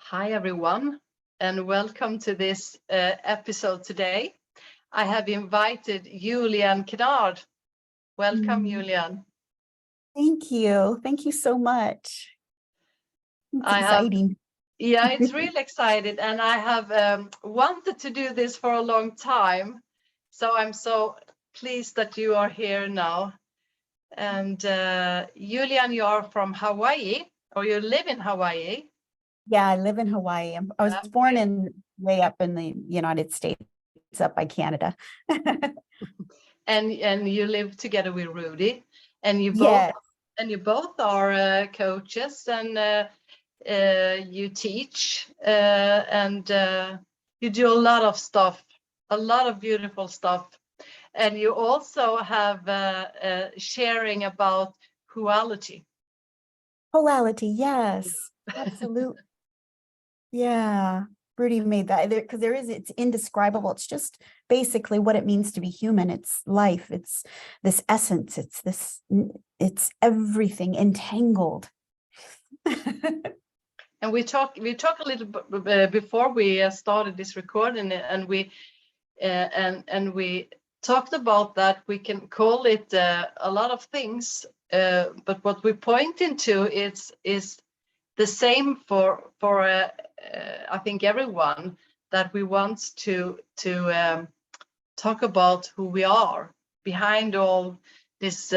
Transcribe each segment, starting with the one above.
Hi, everyone, and welcome to this episode today. I have invited Julianne Kennard. Welcome, Julianne. Thank you. Thank you so much. It's exciting. It's really exciting, and I have wanted to do this for a long time. So I'm so pleased that you are here now. And Julianne, you are from Hawaii, or you live in Hawaii? Yeah, I live in Hawaii. I was born way up in the United States, up by Canada. and you live together with Rudy, and you both are coaches, and you teach, and you do a lot of stuff, a lot of beautiful stuff, and you also have sharing about Wholality. Wholality, yes, absolutely. Yeah, Rudy made that because it's indescribable. It's just basically what it means to be human. It's life. It's this essence. It's everything entangled. And we talk a little bit before we started this recording, and we talked about that we can call it a lot of things, but what we point into is the same for I think everyone, that we want to talk about who we are behind all this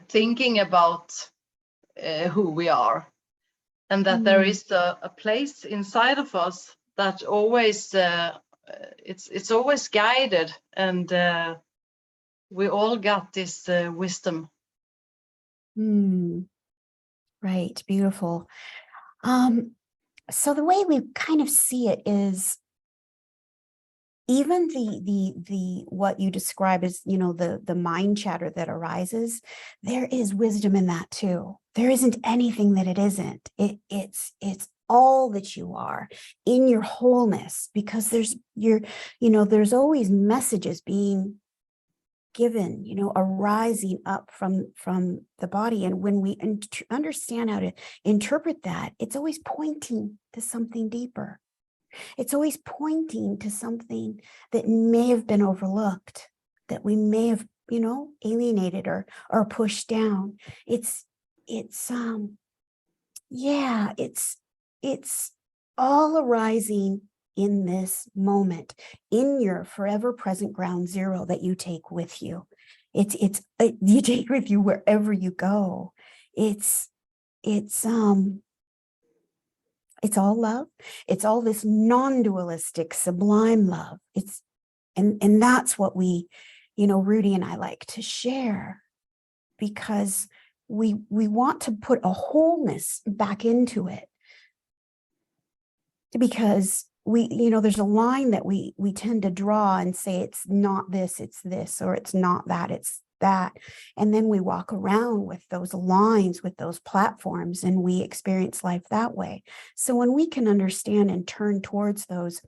thinking about who we are, and that there is a place inside of us that always it's always guided, and we all got this wisdom. Right, beautiful. So the way we kind of see it is, even the what you describe as, the mind chatter that arises, there is wisdom in that too. There isn't anything that it isn't. It's all that you are in your wholeness, because there's always messages being given, arising up from the body. And when we understand how to interpret that, it's always pointing to something deeper. It's always pointing to something that may have been overlooked, that we may have, alienated or pushed down. It's all arising in this moment, in your forever present ground zero that you take with you. You take with you wherever you go. It's all love. It's all this non-dualistic, sublime love. And that's what we, Rudy and I like to share, because we want to put a wholeness back into it. Because there's a line that we tend to draw and say, it's not this, it's this, or it's not that, it's that. And then we walk around with those lines, with those platforms, and we experience life that way. So when we can understand and turn towards those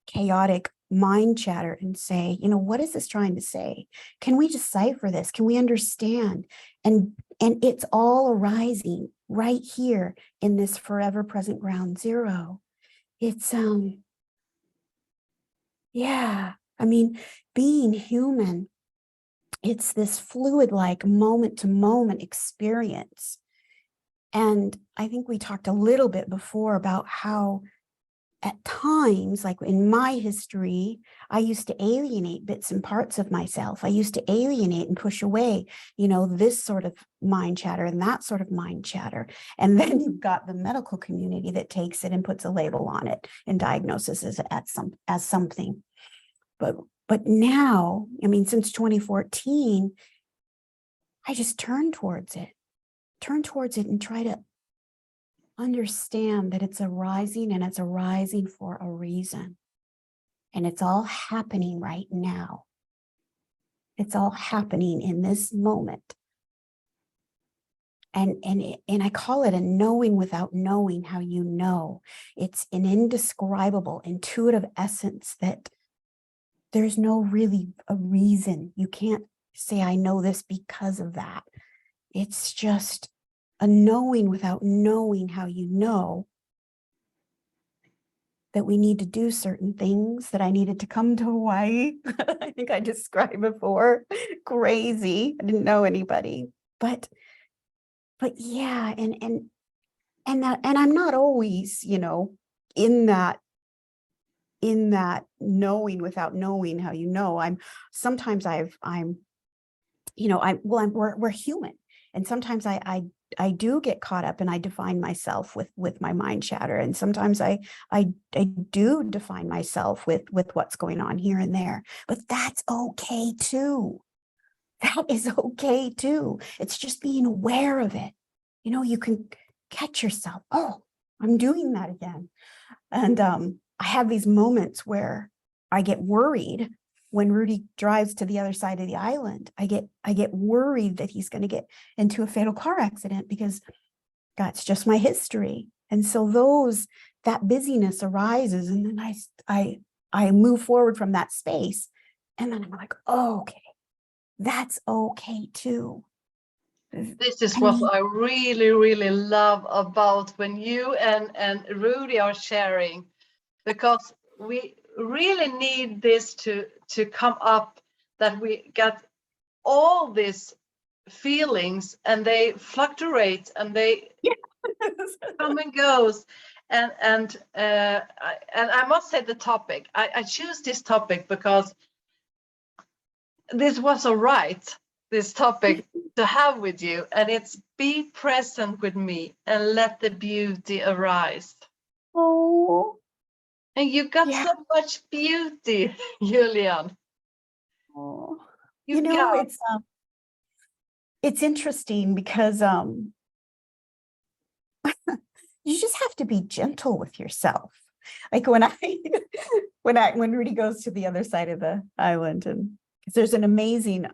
chaotic mind chatter and say, what is this trying to say? Can we decipher this? Can we understand? And it's all arising right here in this forever present ground zero. It's being human, it's this fluid-like moment-to-moment experience. And I think we talked a little bit before about how at times, like in my history, I used to alienate bits and parts of myself. I used to alienate and push away, this sort of mind chatter and that sort of mind chatter. And then you've got the medical community that takes it and puts a label on it and diagnoses it as something. But now, since 2014, I just turn towards it and try to understand that it's arising, and it's arising for a reason. And it's all happening right now. It's all happening in this moment. And I call it a knowing without knowing how you know. It's an indescribable, intuitive essence that there's no really a reason. You can't say, I know this because of that. It's just a knowing without knowing how you know. that we need to do certain things, that I needed to come to Hawaii. I think I described before, crazy. I didn't know anybody, but yeah, and I'm not always, in that knowing without knowing how I'm sometimes we're human, and sometimes I do get caught up and I define myself with my mind chatter, and sometimes I do define myself with what's going on here and there, but that's okay too. That is okay too. It's just being aware of it. You can catch yourself. Oh, I'm doing that again. And I have these moments where I get worried when Rudy drives to the other side of the island. I get worried that he's going to get into a fatal car accident, because that's just my history. And so that busyness arises, and then I move forward from that space, and then I'm like, oh, okay, that's okay too. This is what I really, really love about when you and Rudy are sharing, because we really need this to come up, that we got all these feelings and they fluctuate and they come and goes. And I must say the topic, I choose this topic because this was all right, this topic to have with you, and it's be present with me and let the beauty arise. Oh, and you got so much beauty, Julianne. Oh, got it's interesting because you just have to be gentle with yourself. Like when when Rudy goes to the other side of the island, and there's an amazing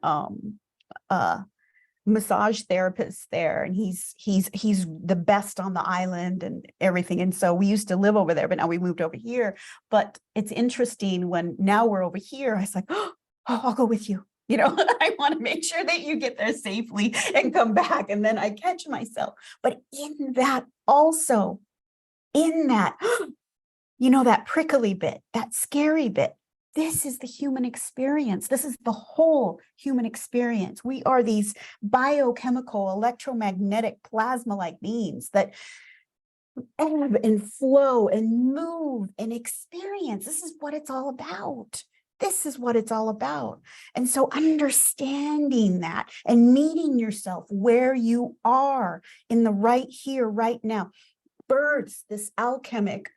massage therapist there, and he's the best on the island and everything. And so we used to live over there, but now we moved over here. But it's interesting, when now we're over here, I was like, oh, I'll go with you. I want to make sure that you get there safely and come back. And then I catch myself. But in that also, that prickly bit, that scary bit, this is the human experience. This is the whole human experience. We are these biochemical, electromagnetic, plasma-like beings that ebb and flow and move and experience. This is what it's all about. This is what it's all about. And so understanding that and meeting yourself where you are in the right here, right now, births this alchemic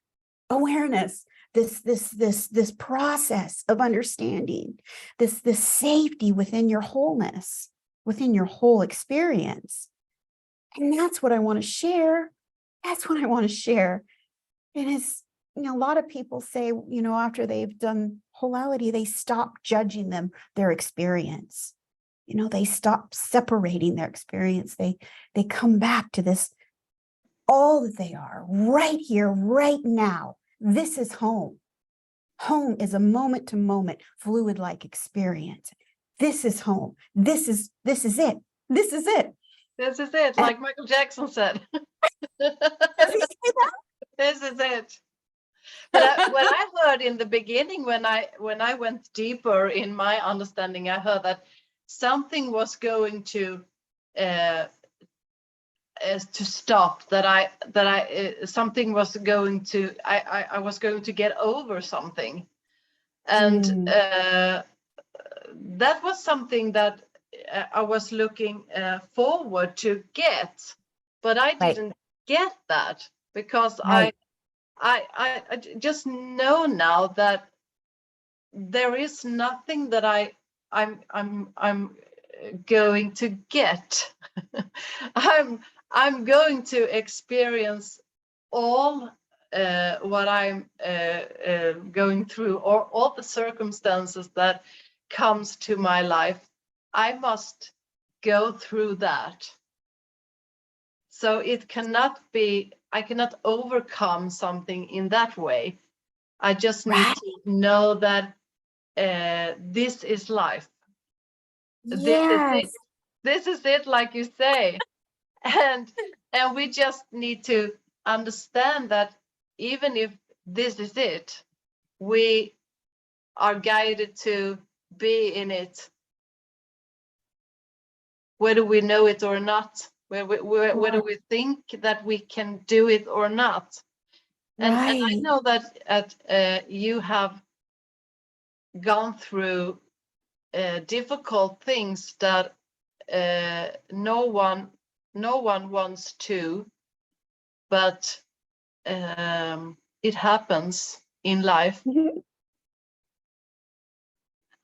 awareness, this process of understanding, this safety within your wholeness, within your whole experience. And that's what I want to share. That's what I want to share. And it's, a lot of people say, after they've done Wholality, they stop judging their experience. They stop separating their experience. They come back to this, all that they are right here, right now. This is home. Home is a moment to moment, fluid like experience. This is home. This is it. This is it. This is it. Like Michael Jackson said. Does he say that? This is it. But what I heard in the beginning, when I went deeper in my understanding, I heard that something was going to stop. Something was going to. I was going to get over something, and that was something that I was looking forward to get, but I didn't get that, because I just know now that there is nothing that I'm going to get. I'm going to experience all what I'm going through, or all the circumstances that comes to my life. I must go through that. So it cannot be, I cannot overcome something in that way. I just need to know that this is life. Yes. This is it, like you say. And we just need to understand that even if this is it. We are guided to be in it, whether we know it or not, whether we think that we can do it or not. And I know that you have gone through difficult things that no one wants to, but it happens in life.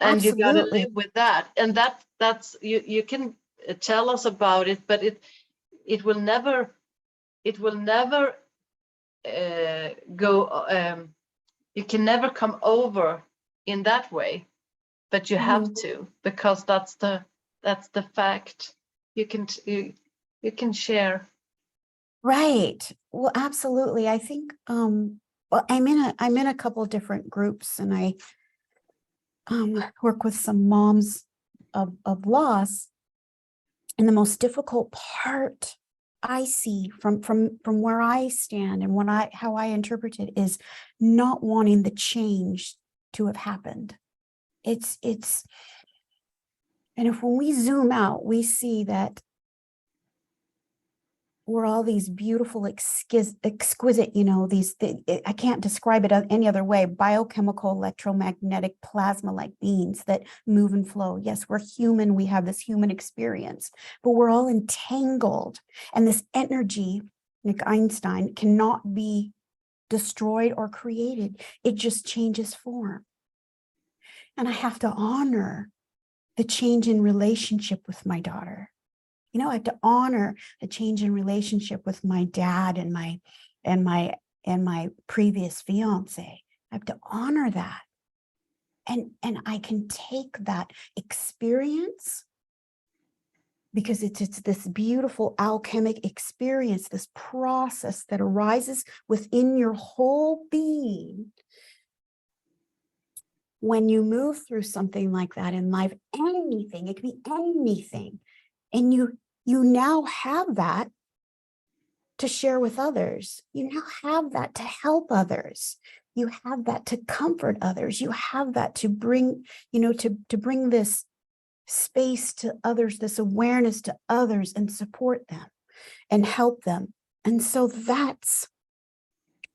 And you got to live with that. And that's you can tell us about it, but it will never go. You can never come over in that way, but you have to, because that's the fact. You can share. Right. Well, absolutely. I think well, I'm in a couple of different groups, and I work with some moms of loss. And the most difficult part I see from where I stand and how I interpret it is not wanting the change to have happened. It's and if when we zoom out, we see that we're all these beautiful, exquisite, I can't describe it any other way, biochemical, electromagnetic, plasma-like beings that move and flow. Yes, we're human. We have this human experience, but we're all entangled. And this energy, like Einstein, cannot be destroyed or created. It just changes form. And I have to honor the change in relationship with my daughter. I have to honor the change in relationship with my dad and my previous fiance. I have to honor that. And I can take that experience, because it's this beautiful alchemic experience, this process that arises within your whole being. When you move through something like that in life, anything, it can be anything. And you now have that to share with others. You now have that to help others. You have that to comfort others. You have that to bring, to bring this space to others, this awareness to others, and support them and help them. And so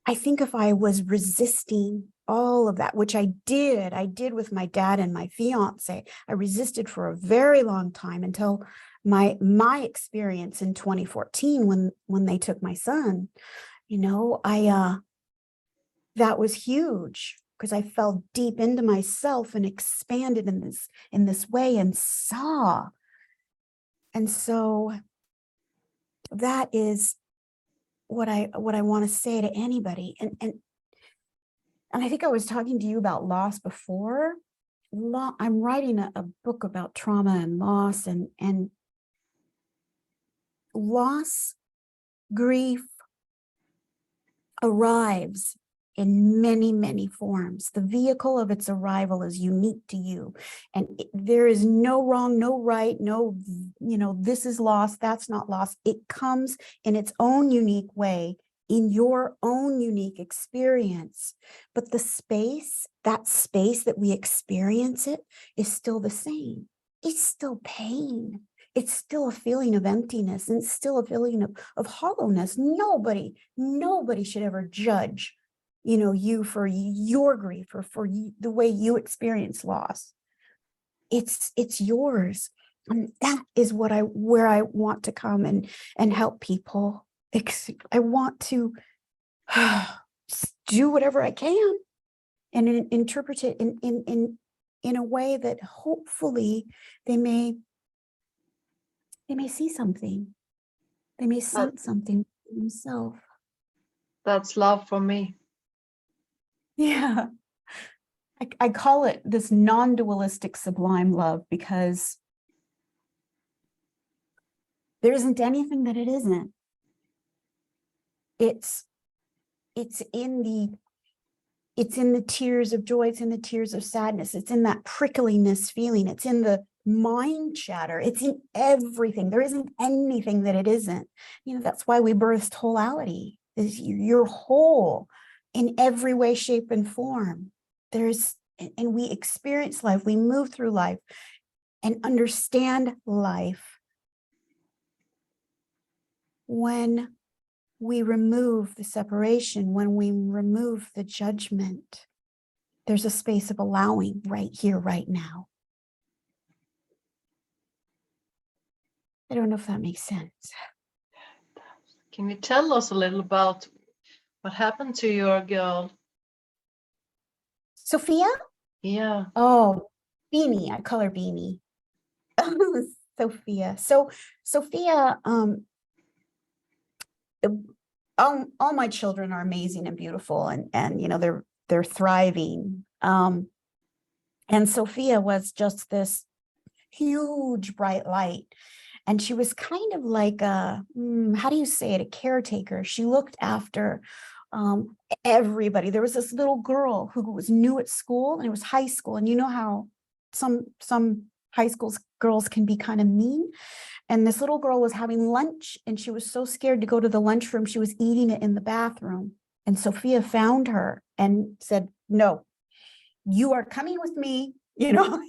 I think if I was resisting all of that, which I did with my dad and my fiance, I resisted for a very long time until my experience in 2014 when they took my son. That was huge, because I fell deep into myself and expanded in this way and saw. And so that is what I want to say to anybody. And I think I was talking to you about loss before. I'm writing a book about trauma and loss, and loss, grief arrives in many, many forms. The vehicle of its arrival is unique to you. And there is no wrong, no right, no, this is loss, that's not loss. It comes in its own unique way, in your own unique experience. But the space, that space that we experience it, is still the same. It's still pain. It's still a feeling of emptiness, and it's still a feeling of hollowness. Nobody should ever judge, you for your grief or for the way you experience loss. It's yours. And that is where I want to come and help people. I want to do whatever I can and interpret it in a way that hopefully they may see something. They may sense something for themselves. That's love for me. Yeah. I call it this non-dualistic sublime love, because there isn't anything that it isn't. It's in the tears of joy. It's in the tears of sadness. It's in that prickliness feeling. It's in the mind chatter. It's in everything. There isn't anything that it isn't. That's why we birthed Wholality. You're whole. in every way, shape, and form. And we experience life, we move through life and understand life when we remove the separation, when we remove the judgment. There's a space of allowing right here, right now. I don't know if that makes sense. Can you tell us a little about what happened to your girl? Sophia? Yeah. Oh, Beanie. I call her Beanie. Sophia. So Sophia, all my children are amazing and beautiful, and you know, they're thriving. And Sophia was just this huge bright light. And she was kind of like a, how do you say it, a caretaker. She looked after everybody. There was this little girl who was new at school, and it was high school. And you know how some high school girls can be kind of mean. And this little girl was having lunch, and she was so scared to go to the lunchroom. She was eating it in the bathroom. And Sophia found her and said, no, you are coming with me. You know,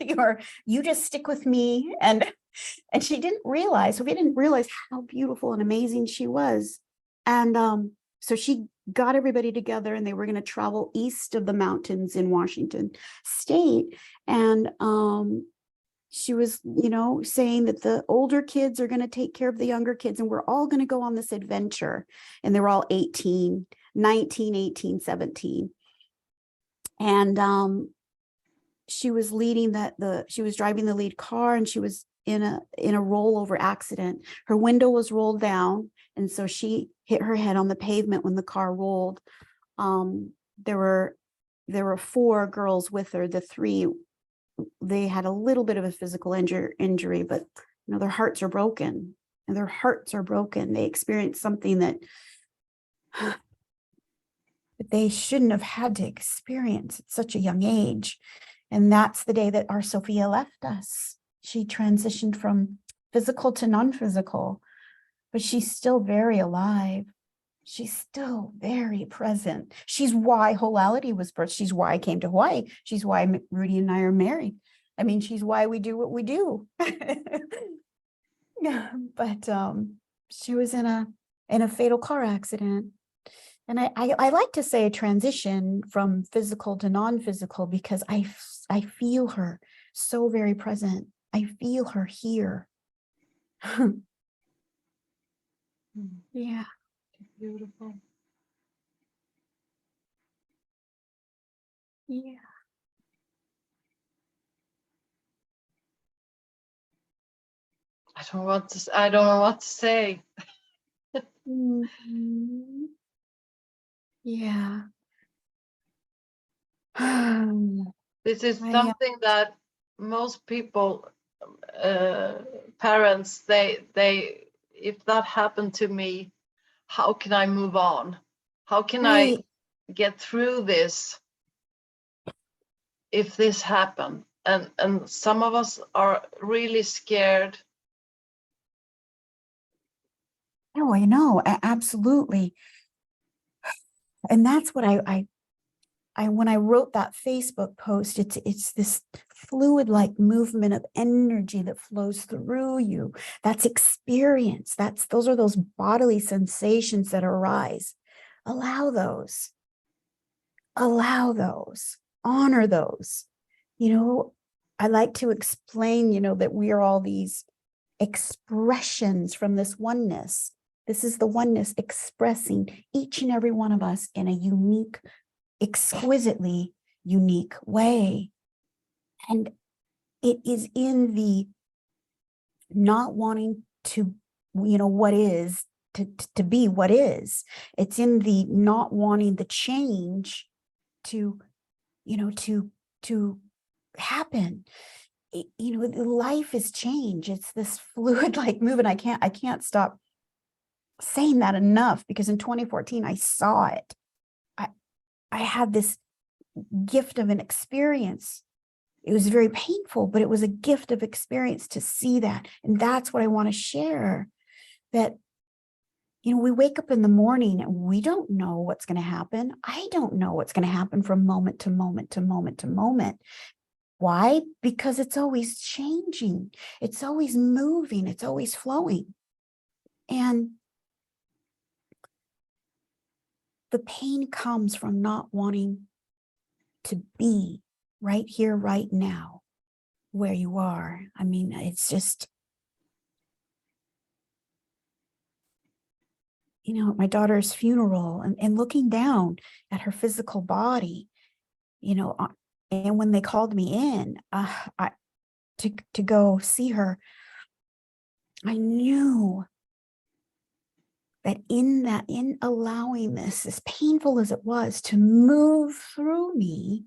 you just stick with me. And she didn't realize, Sophia didn't realize how beautiful and amazing she was. And so she got everybody together, and they were going to travel east of the mountains in Washington State. And she was, you know, saying that the older kids are going to take care of the younger kids, and we're all going to go on this adventure. And they were all 18, 19, 18, 17. And she was leading she was driving the lead car, and she was in a rollover accident. Her window was rolled down, and so she hit her head on the pavement when the car rolled. There were 4 girls with her. The 3, they had a little bit of a physical injury, but you know, their hearts are broken, and their hearts are broken. They experienced something that they shouldn't have had to experience at such a young age. And that's the day that our Sophia left us. She transitioned from physical to non-physical, but she's still very alive. She's still very present. She's why Wholality was birthed. She's why I came to Hawaii. She's why Rudy and I are married. I mean, she's why we do what we do. Yeah, but she was in a fatal car accident. And I like to say a transition from physical to non-physical, because I feel her so very present. I feel her here. Yeah. Beautiful. Yeah. I don't know what to say. Mm-hmm. Yeah. This is something that most people, parents, they if that happened to me, how can I move on? How can I get through this if this happened? And some of us are really scared. Oh, I know, absolutely. And that's what I when I wrote that Facebook post, it's this fluid-like movement of energy that flows through you. That's experience. Those are those bodily sensations that arise. Allow those. Allow those. Honor those. You know, I like to explain, you know, that we are all these expressions from this oneness. This is the oneness expressing each and every one of us in a unique, exquisitely unique way. And it is in the not wanting to, you know, what is, to be what is. It's in the not wanting the change to, you know, to happen. You know, life is change. It's this fluid like movement. I can't stop saying that enough, because in 2014 I saw it. I had this gift of an experience. It was very painful, but it was a gift of experience to see that. And that's what I want to share, that we wake up in the morning and we don't know what's going to happen. I don't know what's going to happen from moment to moment to moment to moment. Why? Because it's always changing. It's always moving. It's always flowing. And the pain comes from not wanting to be right here, right now, where you are. I mean, it's just, at my daughter's funeral and looking down at her physical body, and when they called me in to go see her, I knew that in allowing this, as painful as it was, to move through me,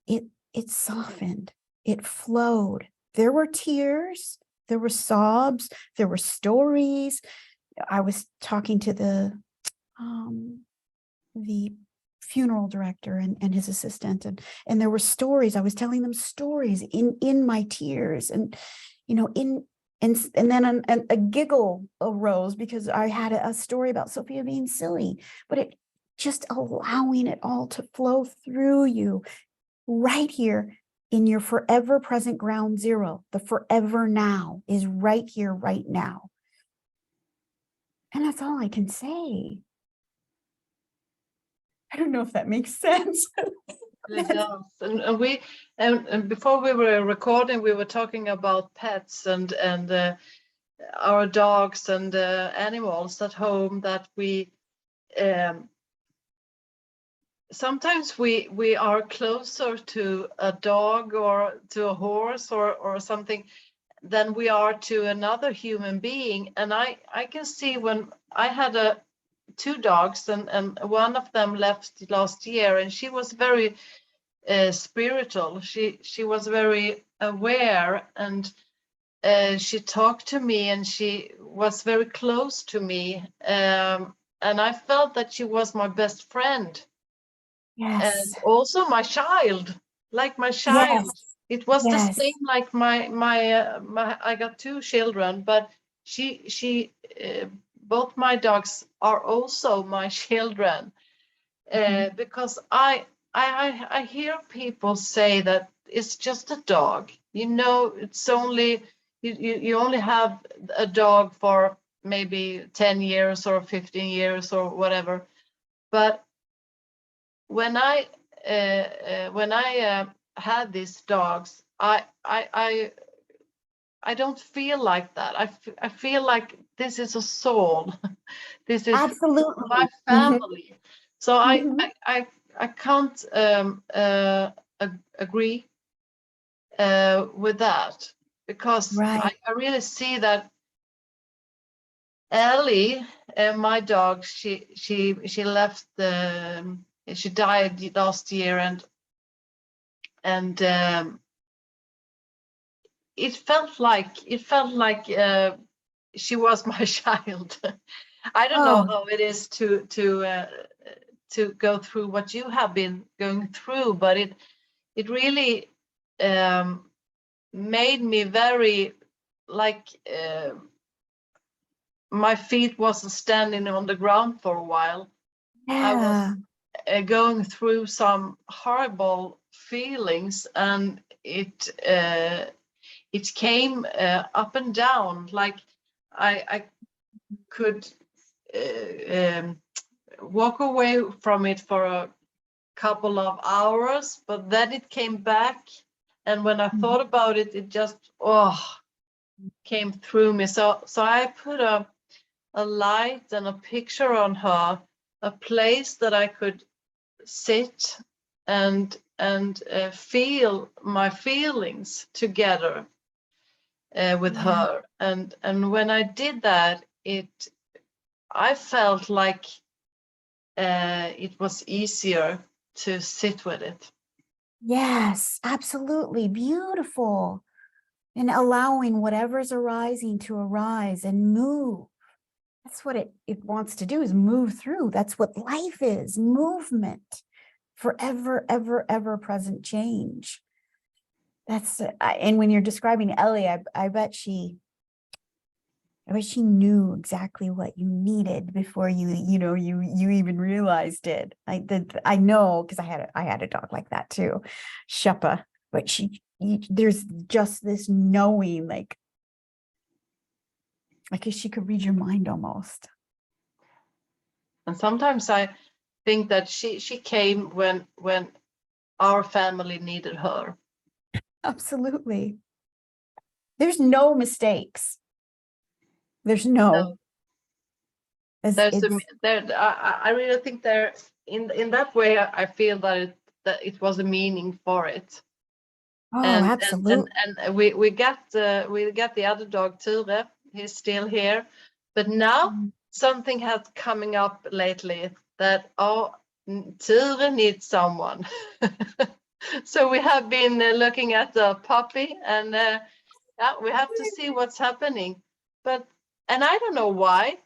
it softened, it flowed. There were tears, there were sobs, there were stories. I was talking to the funeral director and his assistant, and there were stories. I was telling them stories in my tears, and and then a giggle arose because I had a story about Sophia being silly, but it just allowing it all to flow through you right here in your forever present ground zero. The forever now is right here, right now. And that's all I can say. I don't know if that makes sense. It does. And before we were recording, we were talking about pets and our dogs and animals at home that we sometimes we are closer to a dog or to a horse or something than we are to another human being. And I can see when I had two dogs and one of them left last year, and she was very spiritual. She was very aware, and she talked to me, and she was very close to me, and I felt that she was my best friend. Yes. And also my child, like my child. Yes. It was the Yes. same like my I got two children, but she both my dogs are also my children. Because I hear people say that it's just a dog. It's only you only have a dog for maybe 10 years or 15 years or whatever. But when I had these dogs, I don't feel like that. I feel like this is a soul. This is Absolutely. my family. So Mhm. I can't agree with that, because Right. I really see that Ellie, my dog, she left she died last year, and it felt like she was my child. I don't know Oh, how it is to go through what you have been going through, but it really made me very like my feet wasn't standing on the ground for a while. I was yeah. going through some horrible feelings, and it came up and down. Like I could walk away from it for a couple of hours, but then it came back, and when I thought about it, it just came through me. So I put a light and a picture on her, a place that I could sit and feel my feelings together with her. And when I did that, I felt like it was easier to sit with it. Yes, absolutely. Beautiful. And allowing whatever's arising to arise and move. That's what it wants to do, is move through. That's what life is, movement, forever, ever, ever present change. And when you're describing Ellie, I bet she I wish she knew exactly what you needed before you even realized it. I know, because I had a dog like that too, Shepa. But there's just this knowing, like she could read your mind almost. And sometimes I think that she came when our family needed her. Absolutely. There's no mistakes. There's no. I really think there in that way I feel that it was a meaning for it. Oh, absolutely. And we got the other dog, Ture. He's still here, but now something has coming up lately that Ture needs someone. So we have been looking at the puppy, and we have to see what's happening. And I don't know why.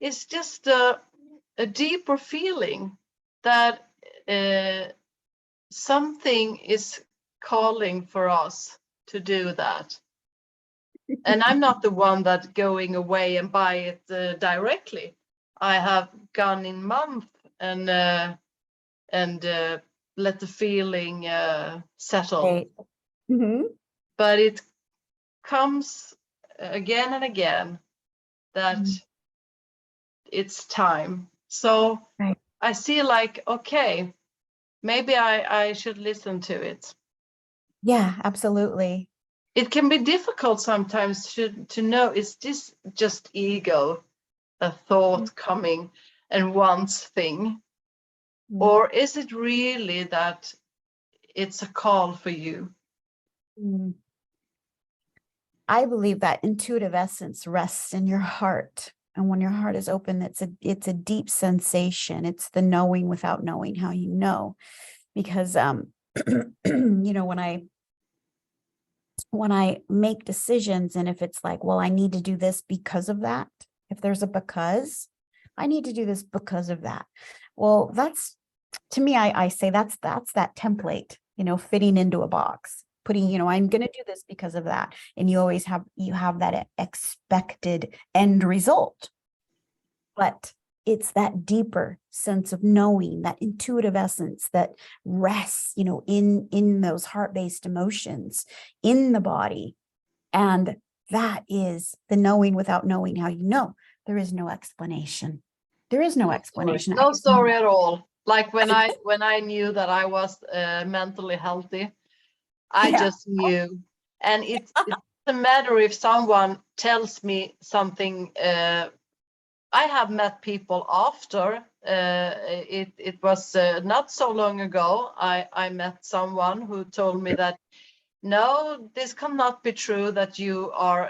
It's just a deeper feeling that something is calling for us to do that. And I'm not the one that going away and buy it directly. I have gone in month and let the feeling settle. Right. Mm-hmm. But it comes again and again that it's time. So right. I see like, okay, maybe I should listen to it. Yeah, absolutely. It can be difficult sometimes to know, is this just ego, a thought coming and wants thing? Or is it really that it's a call for you? I believe that intuitive essence rests in your heart. And when your heart is open, it's a deep sensation. It's the knowing without knowing how you know. Because when I make decisions, and if it's like, well, I need to do this because of that, if there's a because, I need to do this because of that. Well, that's, to me, I say that's that template, fitting into a box, putting, I'm going to do this because of that. And you always have that expected end result. But it's that deeper sense of knowing, that intuitive essence that rests, in those heart-based emotions in the body. And that is the knowing without knowing how you know. There is no explanation. There is no explanation. No story at all. Like when I knew that I was mentally healthy, I just knew. And it doesn't matter if someone tells me something. I have met people after. It was not so long ago. I met someone who told me that, no, this cannot be true, that you are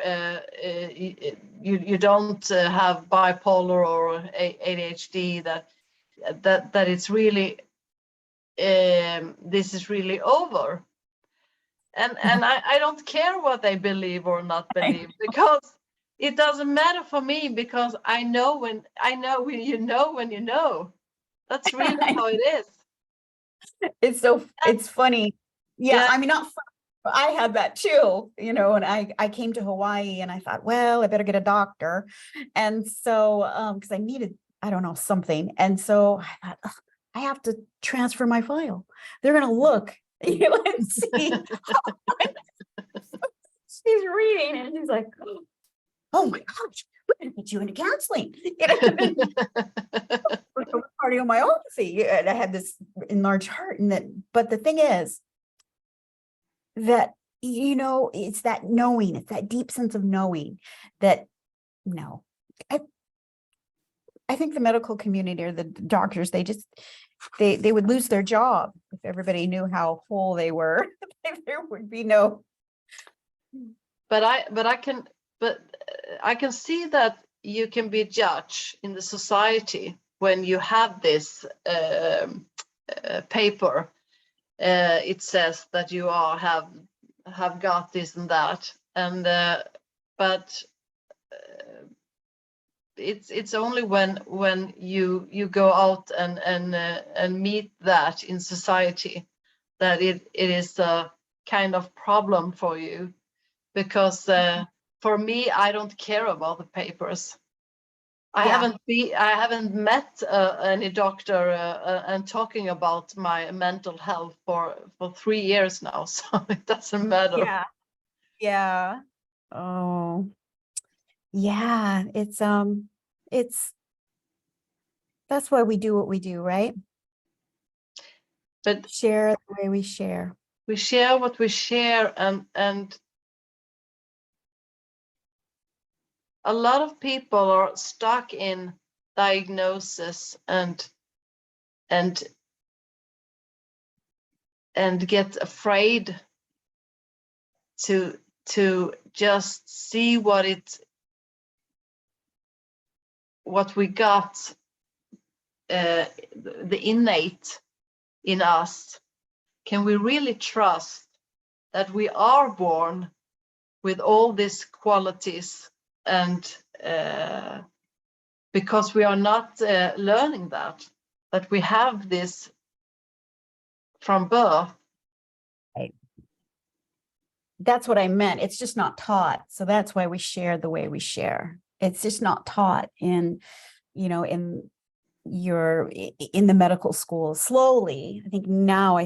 you don't have bipolar or ADHD, that it's really this is really over. And I don't care what they believe or not believe, because it doesn't matter for me, because I know when you know. That's really how it is. It's funny. Yeah. I mean, not funny. I had that too, and I came to Hawaii and I thought, well, I better get a doctor. And so, because I needed, I don't know, something. And so I thought, I have to transfer my file. They're going to look, and see. She's reading and she's like, oh my gosh, we're going to get you into counseling. Cardiomyopathy. And I had this enlarged heart. But the thing is that, it's that knowing, it's that deep sense of knowing that, no, I think the medical community or the doctors, they would lose their job if everybody knew how whole they were. There would be no. But I can see that you can be judged in the society when you have this paper. It says that you have got this and that, and but it's only when you go out and meet that in society that it is a kind of problem for you, because for me, I don't care about the papers. I Yeah. haven't met any doctor and talking about my mental health for 3 years now, so it doesn't matter. Yeah. Yeah. Oh, yeah. It's that's why we do what we do, right? But Share the way we share. we share what we share, and a lot of people are stuck in diagnosis and get afraid to just see what we got, the innate in us. Can we really trust that we are born with all these qualities, and because we are not learning that we have this from birth? Right. That's what I meant. It's just not taught. So that's why we share the way we share. It's just not taught in, in the medical school. Slowly, I think now,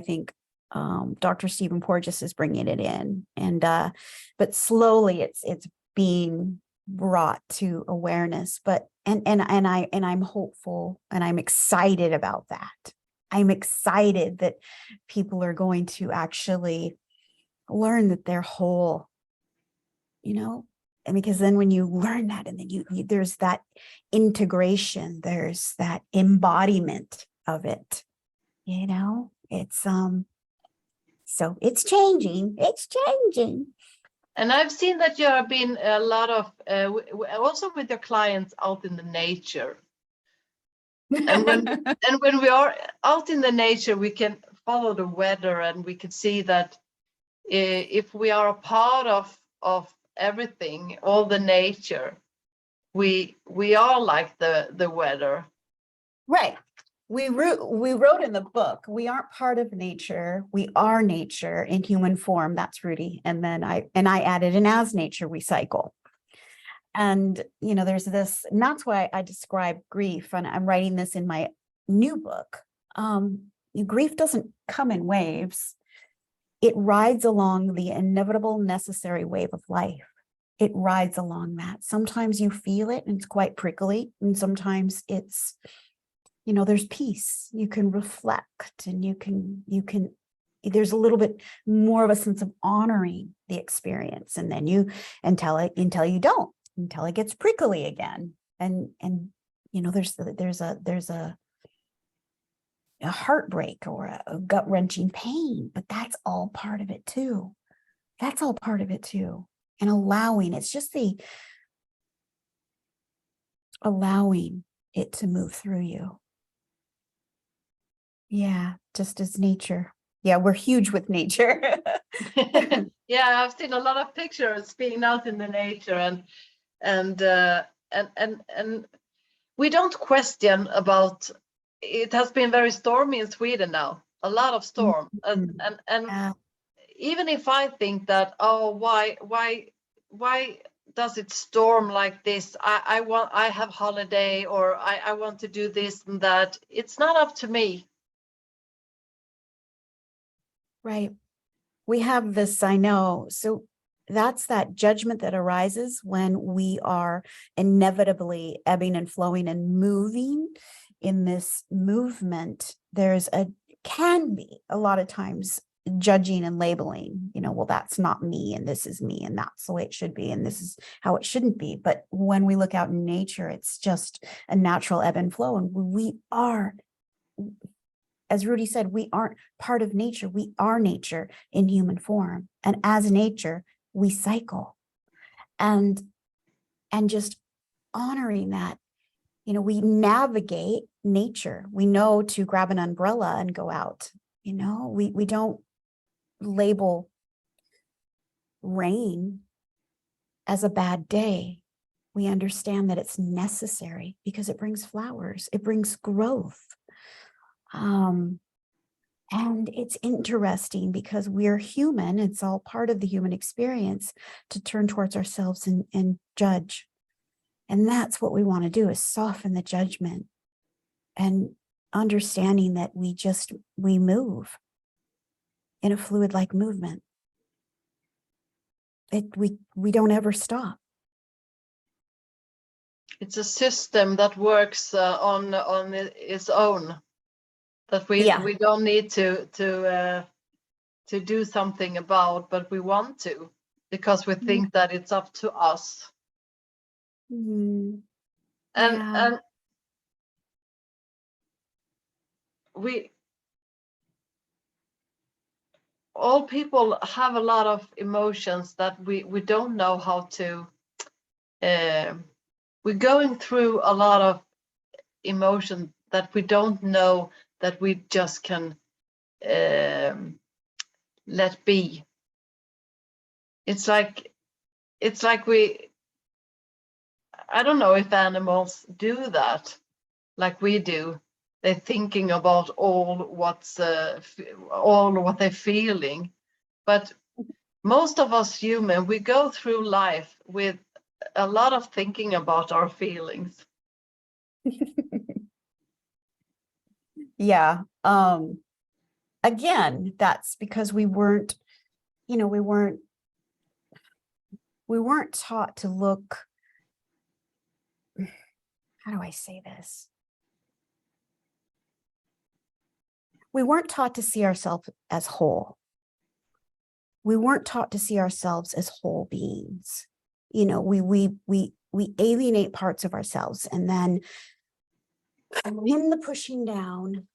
Dr. Stephen Porges is bringing it in, and but slowly it's being brought to awareness. But I'm hopeful, and I'm excited about that. I'm excited that people are going to actually learn that they're whole, and because then when you learn that, and then you there's that integration, there's that embodiment of it, it's so it's changing. And I've seen that you have been a lot of also with your clients out in the nature. And when we are out in the nature, we can follow the weather, and we can see that if we are a part of everything, all the nature, we are like the weather. Right. We wrote in the book, we aren't part of nature, we are nature in human form. That's Rudy. And then I added, and as nature we cycle. And there's this, and that's why I describe grief, and I'm writing this in my new book. Grief doesn't come in waves. It rides along the inevitable, necessary wave of life. It rides along that. Sometimes you feel it and it's quite prickly, and sometimes it's, there's peace. You can reflect, and you can there's a little bit more of a sense of honoring the experience, and then until you don't, until it gets prickly again. And there's a heartbreak or a gut-wrenching pain, but that's all part of it too. And allowing, it's just the allowing it to move through you. Yeah, just as nature. Yeah, we're huge with nature. Yeah, I've seen a lot of pictures being out in the nature, and we don't question about. It has been very stormy in Sweden now, a lot of storm, and even if I think that, oh, why does it storm like this? I have holiday, or I want to do this and that. It's not up to me. Right. We have this, I know. So that's that judgment that arises when we are inevitably ebbing and flowing and moving in this movement. Can be a lot of times judging and labeling, well, that's not me, and this is me, and that's the way it should be, and this is how it shouldn't be. But when we look out in nature, it's just a natural ebb and flow. And we are, as Rudy said, we aren't part of nature. We are nature in human form. And as nature, we cycle. And just honoring that, we navigate nature. We know to grab an umbrella and go out. We don't label rain as a bad day. We understand that it's necessary because it brings flowers. It brings growth. And it's interesting because we're human. It's all part of the human experience to turn towards ourselves and judge. And that's what we want to do, is soften the judgment and understanding that we move in a fluid-like movement. We don't ever stop. It's a system that works on its own. That we don't need to do something about, but we want to, because we think that it's up to us. Mm. And all people have a lot of emotions that we don't know how to. We're going through a lot of emotion that we don't know that we just can let be. It's like I don't know if animals do that like we do. They're thinking about all what they're feeling, but most of us human, we go through life with a lot of thinking about our feelings. Yeah. Again, that's because we weren't taught to look. How do I say this? We weren't taught to see ourselves as whole. We weren't taught to see ourselves as whole beings. We alienate parts of ourselves, and then in the pushing down,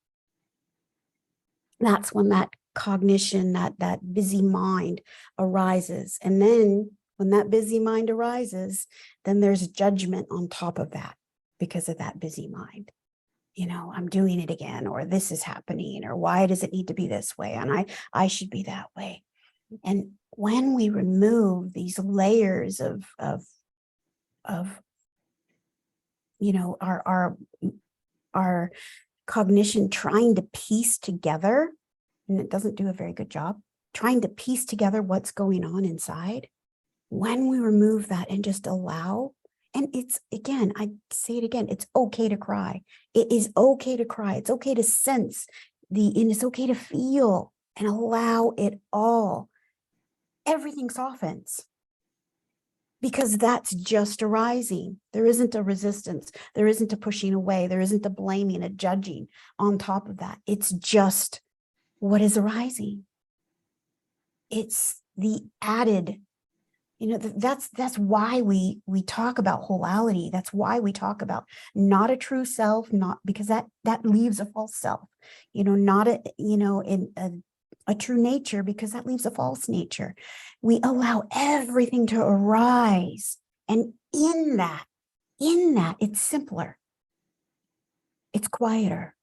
that's when that cognition, that busy mind arises. And then when that busy mind arises, then there's judgment on top of that because of that busy mind. I'm doing it again, or this is happening, or why does it need to be this way? And I should be that way. And when we remove these layers of our cognition trying to piece together, and it doesn't do a very good job, trying to piece together what's going on inside. When we remove that and just allow, and it's, again, I say it again, it's okay to cry. It is okay to cry. It's okay to sense and it's okay to feel and allow it all. Everything softens because that's just arising. There isn't a resistance. There isn't a pushing away. There isn't a blaming, a judging on top of that. It's just what is arising. It's the added. That's why we talk about wholality. That's why we talk about not a true self, not because that leaves a false self, not a true nature, because that leaves a false nature. We allow everything to arise. And in that, it's simpler. It's quieter.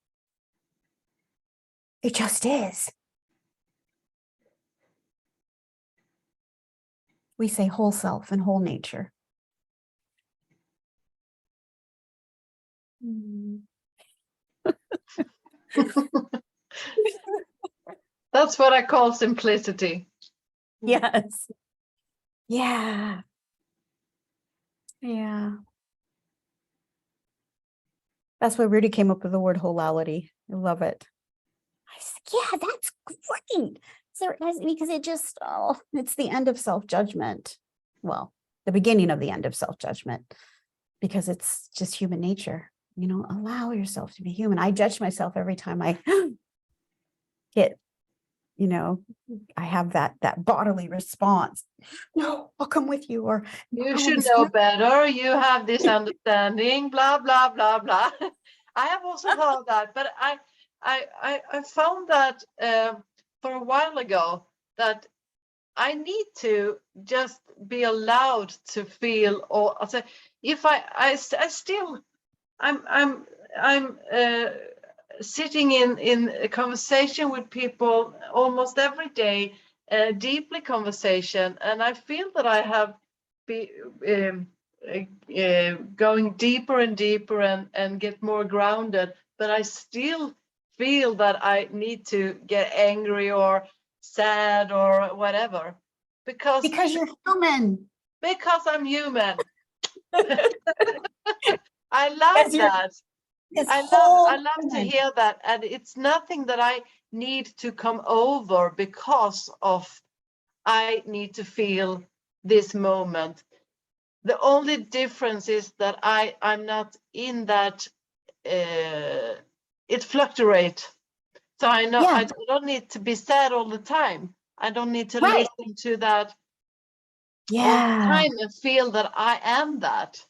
It just is. We say whole self and whole nature. That's what I call simplicity. Yes. Yeah. Yeah. That's why Rudy came up with the word wholality. I love it. I said, yeah, that's great. So, because it's the end of self-judgment. Well, the beginning of the end of self-judgment, because it's just human nature. Allow yourself to be human. I judge myself every time I hit, I have that bodily response. No, I'll come with you. Or you should know better. You have this understanding, blah, blah, blah, blah. I have also heard that, but I found that for a while ago that I need to just be allowed to feel, or if I'm sitting in a conversation with people almost every day, deeply conversation, and I feel that I have going deeper and deeper and get more grounded, but I still feel that I need to get angry or sad or whatever, because you're human. because I'm human. I love Because you're that. this I whole love to human. hear that, and it's nothing that I need to come over because of I need to feel this moment. The only difference is that I'm not in that. It fluctuates, so I know Yeah, I don't need to be sad all the time. I don't need to right. listen to that all the Yeah, time and feel that I am that.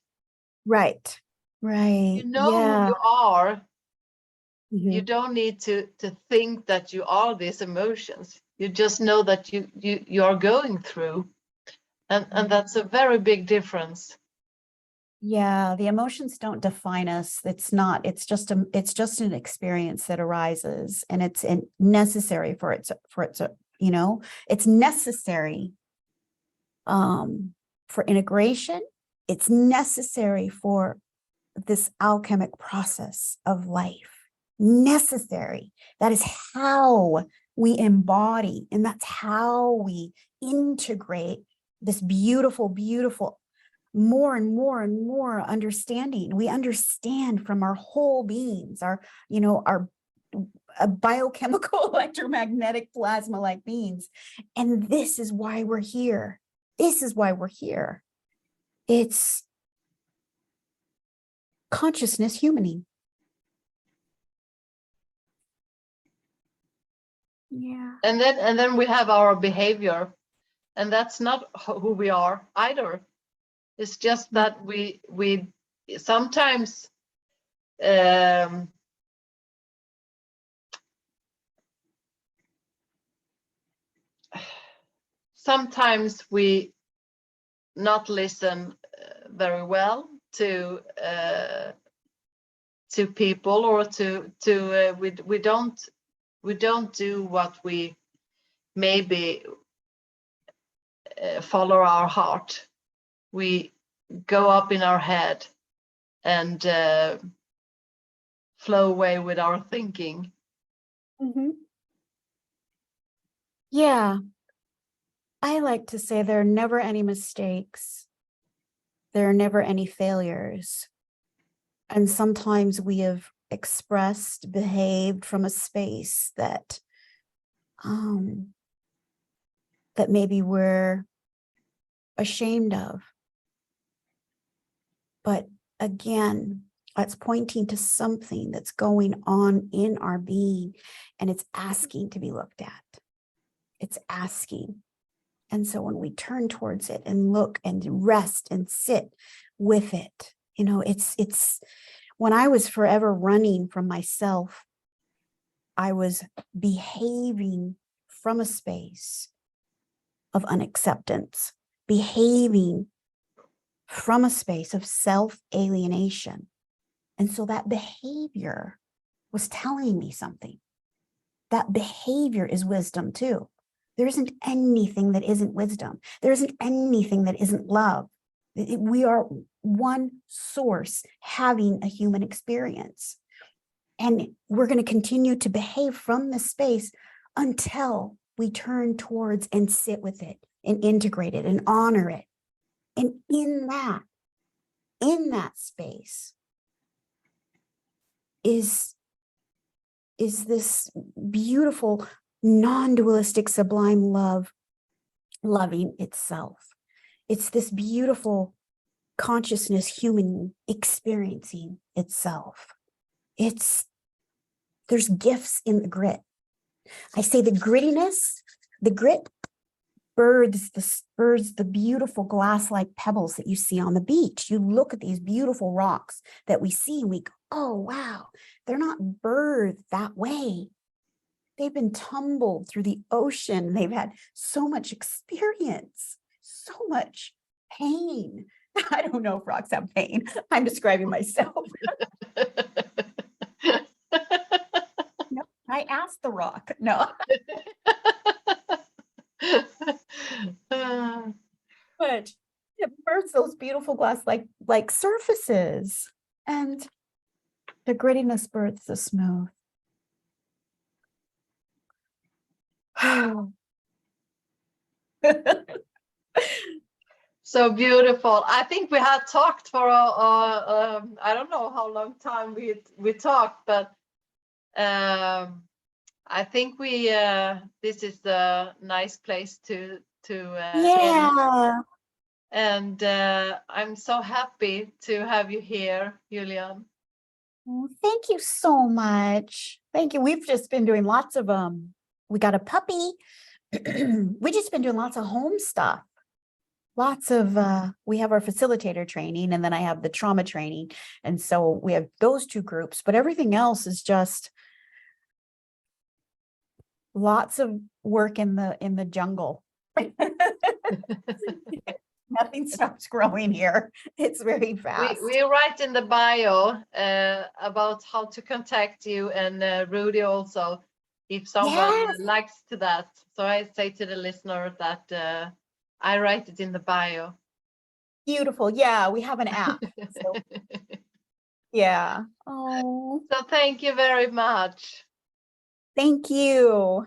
right. Right. You know who Yeah. you are. You Mhm. don't need to think that you are these emotions. You just know that you are going through, and that's a very big difference. Yeah, the emotions don't define us. It's not, it's just an experience that arises, and it's necessary for it to, it's necessary for integration. It's necessary for this alchemic process of life. Necessary. That is how we embody, and that's how we integrate this beautiful, beautiful, more and more and more understanding. We understand from our whole beings, our biochemical electromagnetic plasma like beings. And this is why we're here. This is why we're here. It's consciousness humaning. Yeah. And then we have our behavior, and that's not who we are either. It's just that we sometimes sometimes we not listen very well to people, or we don't do what we maybe follow our heart. We go up in our head and flow away with our thinking. Mm-hmm. Yeah. I like to say there are never any mistakes. There are never any failures. And sometimes we have expressed, behaved from a space that that maybe we're ashamed of. But again, that's pointing to something that's going on in our being, and it's asking to be looked at. It's asking. And so when we turn towards it and look and rest and sit with it, it's when I was forever running from myself, I was behaving from a space of unacceptance, behaving from a space of self-alienation. And so that behavior was telling me something. That behavior is wisdom too. There isn't anything that isn't wisdom. There isn't anything that isn't love. We are one source having a human experience. And we're going to continue to behave from this space until we turn towards and sit with it and integrate it and honor it. And in that space is this beautiful, non-dualistic, sublime love, loving itself. It's this beautiful consciousness, human experiencing itself. There's gifts in the grit. I say the grit birds the beautiful glass-like pebbles that you see on the beach. You look at these beautiful rocks that we see and we go, oh, wow, they're not birthed that way. They've been tumbled through the ocean. They've had so much experience, so much pain. I don't know if rocks have pain. I'm describing myself. No, I asked the rock. No. But it births those beautiful glass like surfaces, and the grittiness births the smooth. So beautiful. I think we had talked for I don't know how long time we talked, but I think we this is a nice place to end. Yeah. And I'm so happy to have you here, Julianne. Well, thank you so much. Thank you. We've just been doing lots of we got a puppy. We just been doing lots of home stuff. Lots of we have our facilitator training, and then I have the trauma training. And so we have those two groups, but everything else is just lots of work in the jungle. Nothing stops growing here. It's very fast. We write in the bio about how to contact you, and Rudy also, if someone likes to that. So I say to the listener that I write it in the bio. Beautiful. Yeah, we have an app. So, yeah. Oh. So thank you very much. Thank you.